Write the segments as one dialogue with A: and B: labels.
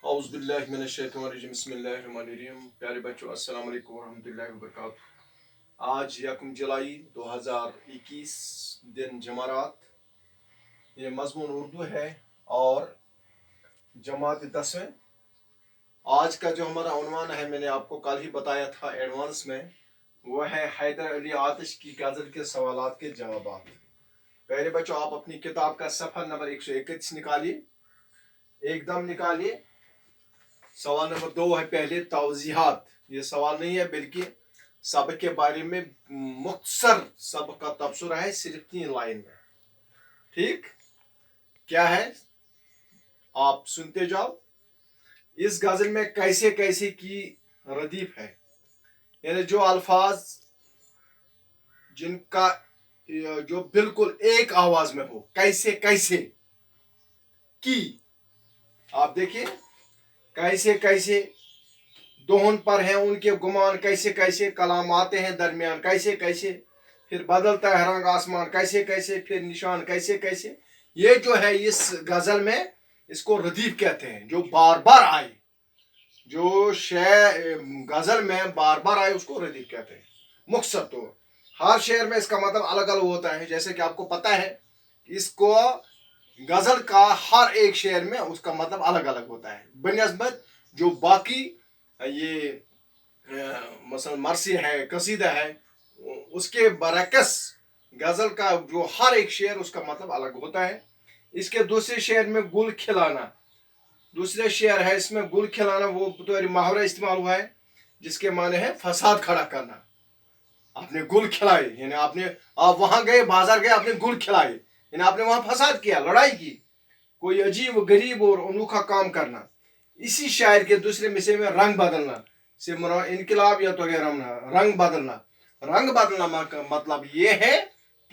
A: اعوذ باللہ من الشیطان الرجیم بسم اللہ الرحمن الرحیم. پیارے بچوں السلام علیکم ورحمۃ اللہ وبرکاتہ. آج 1 جولائی 2021 دن جمعرات. یہ مضمون اردو ہے اور جماعت 10. آج کا جو ہمارا عنوان ہے میں نے آپ کو کل ہی بتایا تھا ایڈوانس میں، وہ ہے حیدر علی آتش کی غزل کے سوالات کے جوابات. پیارے بچوں آپ اپنی کتاب کا صفحہ نمبر 131 نکالیے، ایک دم نکالیے. سوال نمبر 2 ہے پہلے توضیحات. یہ سوال نہیں ہے بلکہ سبق کے بارے میں مختصر سبق کا تبصرہ ہے، صرف 3 لائن میں. ٹھیک کیا ہے آپ سنتے جاؤ. اس غزل میں کیسے کیسے کی ردیف ہے، یعنی جو الفاظ جن کا جو بالکل ایک آواز میں ہو، کیسے کیسے کی. آپ دیکھیے کیسے کیسے دہن پر ہیں ان کے گمان، کیسے کیسے کلام آتے ہیں درمیان، کیسے کیسے پھر بدلتا ہے رنگ آسمان، کیسے کیسے پھر نشان، کیسے کیسے. یہ جو ہے اس غزل میں اس کو ردیف کہتے ہیں، جو بار بار آئے، جو شعر غزل میں بار بار آئے اس کو ردیف کہتے ہیں. مختصر طور ہر شعر میں اس کا مطلب الگ الگ ہوتا ہے، جیسے کہ آپ کو پتہ ہے اس کو غزل کا ہر ایک شعر میں اس کا مطلب الگ الگ ہوتا ہے بنسبت جو باقی یہ مثلا مرثی ہے، قصیدہ ہے، اس کے برعکس غزل کا جو ہر ایک شعر اس کا مطلب الگ ہوتا ہے. اس کے دوسرے شعر میں گل کھلانا، دوسرے شعر ہے اس میں گل کھلانا، وہ بطور محاورہ استعمال ہوا ہے جس کے معنی ہے فساد کھڑا کرنا. آپ نے گل کھلائے، یعنی آپ وہاں گئے، بازار گئے، آپ نے گل کھلائے، یعنی آپ نے وہاں فساد کیا، لڑائی کی، کوئی عجیب غریب اور انوکھا کام کرنا. اسی شاعر کے دوسرے مصرے میں رنگ بدلنا سے مراد انقلاب یا تو رنگ بدلنا. رنگ بدلنا کا مطلب یہ ہے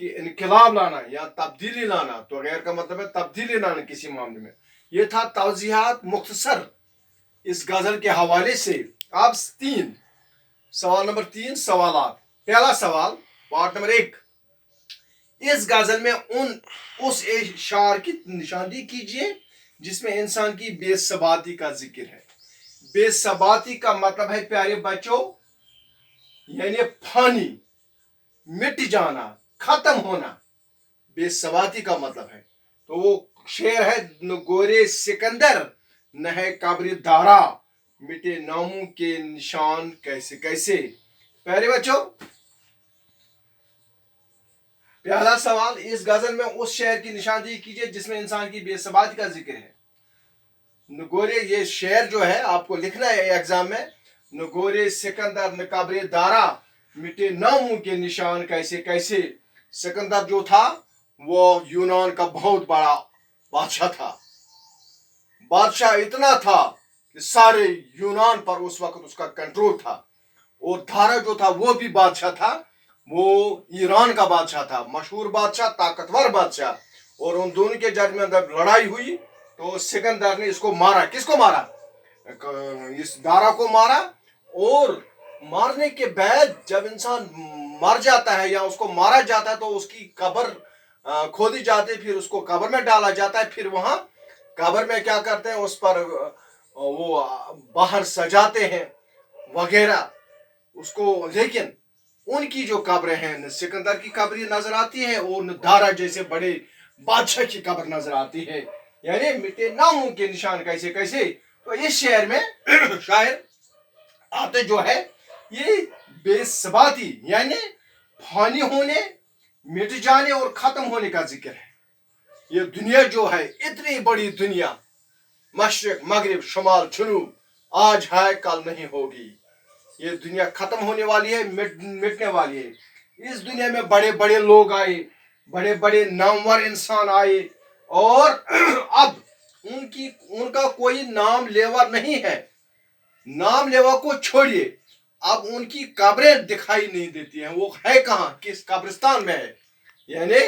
A: کہ انقلاب لانا یا تبدیلی لانا، تو غیر کا مطلب ہے تبدیلی لانا کسی معاملے میں. یہ تھا توضیحات مختصر اس غزل کے حوالے سے. اب 3 سوال نمبر 3 سوالات. پہلا سوال پارٹ نمبر 1، اس غزل میں اس اشعار کی نشاندہی کیجیے جس میں انسان کی بے ثباتی کا ذکر ہے. بے ثباتی کا مطلب ہے پیارے بچوں یعنی پھانی، مٹ جانا، ختم ہونا. بے ثباتی کا مطلب ہے. تو وہ شعر ہے نہ گورے سکندر نہ ہے قبر دارا، مٹے ناموں کے نشان کیسے کیسے. پیارے بچوں پہلا سوال، اس غزل میں اس شعر کی نشاندہی کیجیے جس میں انسان کی بے ثباتی کا ذکر ہے. نگورے یہ شعر جو ہے آپ کو لکھنا ہے ایگزام میں. نگورے سکندر نہ قبر دارا، مٹے ناموں کے نشان کیسے کیسے. سکندر جو تھا وہ یونان کا بہت بڑا بادشاہ تھا. بادشاہ اتنا تھا کہ سارے یونان پر اس وقت اس کا کنٹرول تھا. اور دھارا جو تھا وہ بھی بادشاہ تھا، وہ ایران کا بادشاہ تھا، مشہور بادشاہ، طاقتور بادشاہ. اور ان دونوں کے درمیان جب لڑائی ہوئی تو سکندر نے اس کو مارا. کس کو مارا؟ اس دارا کو مارا. اور مارنے کے بعد جب انسان مر جاتا ہے یا اس کو مارا جاتا ہے تو اس کی قبر کھودی جاتی ہے، پھر اس کو قبر میں ڈالا جاتا ہے. پھر وہاں قبر میں کیا کرتے ہیں، اس پر وہ باہر سجاتے ہیں وغیرہ اس کو. لیکن ان کی جو قبریں ہیں، سکندر کی قبر نظر آتی ہے اور دارا جیسے بڑے بادشاہ کی قبر نظر آتی ہے. یعنی مٹے ناموں کے نشان کیسے کیسے. تو اس شعر میں شاعر آتے جو ہے یہ بے ثباتی یعنی فانی ہونے، مٹ جانے اور ختم ہونے کا ذکر ہے. یہ دنیا جو ہے اتنی بڑی دنیا، مشرق مغرب شمال جنوب، آج ہے کل نہیں ہوگی. یہ دنیا ختم ہونے والی ہے، مٹنے والی ہے. اس دنیا میں بڑے بڑے لوگ آئے، بڑے بڑے نامور انسان آئے، اور اب ان کا کوئی نام لیوا نہیں ہے. نام لیوا کو چھوڑیے، اب ان کی قبریں دکھائی نہیں دیتی ہیں. وہ ہے کہاں؟ کس قبرستان میں ہے. یعنی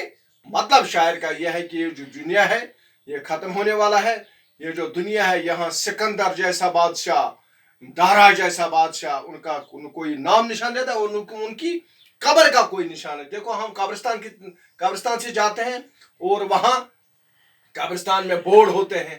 A: مطلب شاعر کا یہ ہے کہ یہ جو دنیا ہے یہ ختم ہونے والا ہے. یہ جو دنیا ہے یہاں سکندر جیسا بادشاہ، دارا جیسا بادشاہ، ان کا کوئی نام نشان دیتا ہے اور ان کی قبر کا کوئی نشان ہے. دیکھو ہم قبرستان سے جاتے ہیں اور وہاں قبرستان میں بورڈ ہوتے ہیں،